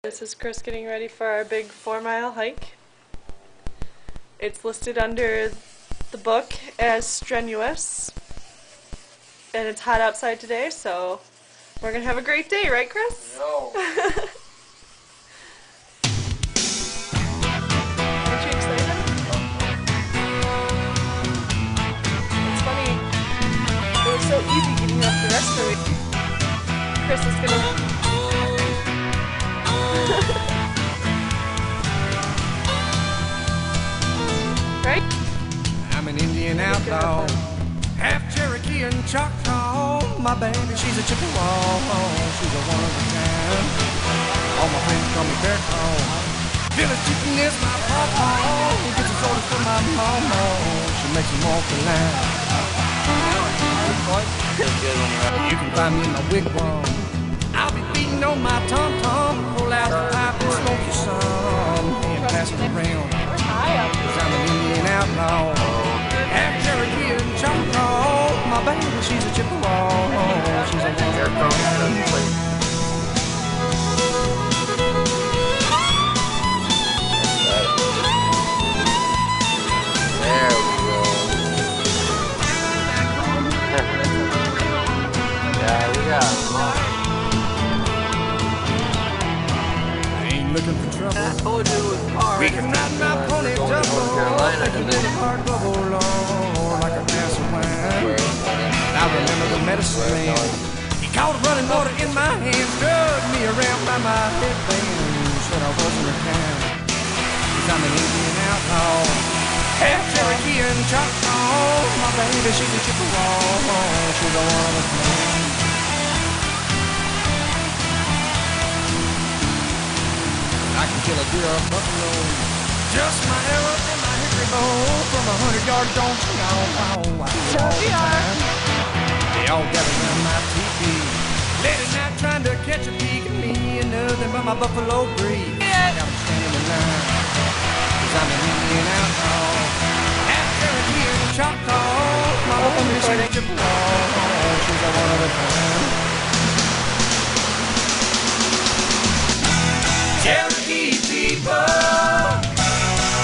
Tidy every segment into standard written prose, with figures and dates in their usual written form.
This is Chris getting ready for our big 4-mile hike. It's listed under the book as strenuous, and it's hot outside today, so we're gonna have a great day, right, Chris? No. Aren't you excited? It's funny, it was so easy getting up the rest of the week. Chris is gonna right? I'm an Indian outlaw, half Cherokee and Choctaw. My baby, she's a Chippewa, she's a one of a kind. All my friends call me Bear Claw. Village chicken is my pawpaw. He gets his orders from my mama. She makes him walk the line. You can find me in my wigwam. I'll be beating on my tom-tom. Pull out the pipe and smoke you some, and pass it around. Cause I'm an Indian outlaw, half Cherokee and Choctaw. My baby, she's a Chippewa, she's a one. There we go. Yeah, we got it. Looking for trouble. I told you it was hard. We can ride my pony double. Carolina Take you in a hard bubble, Lord, like a glass of wine. I remember the medicine man. He caught running water in my hands, drug me around by my headband, said I wasn't a kind. Cause I'm an Indian outlaw, half Cherokee and Choctaw. My baby, she's a Chippewa, she's a one of a kind. I can kill a deer or a buffalo, just my arrow and my hickory bow. From 100 yards, don't you know? They all gather around my teepee, late at night trying to catch a peek at me and nothing but my buffalo breed. I got 'em standing in line, cause I'm an Indian outlaw, half Cherokee and Choctaw. My baby, she's a Chippewa, she's a one of a kind. Cherokee people,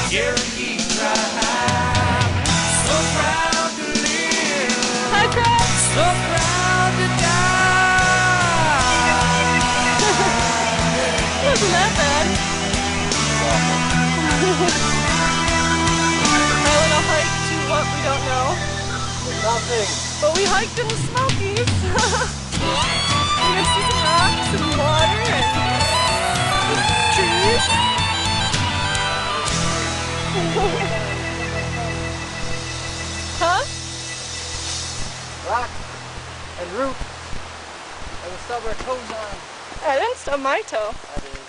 Cherokee tribe, so proud to live, Hi, Chris! so proud to die. Wasn't that bad? My little hike to what we don't know. Nothing. But we hiked in the Smokies. We're gonna see some rocks and water and trees. Huh? Rock and root. And the stub our toes on. I didn't stub my toe. I did.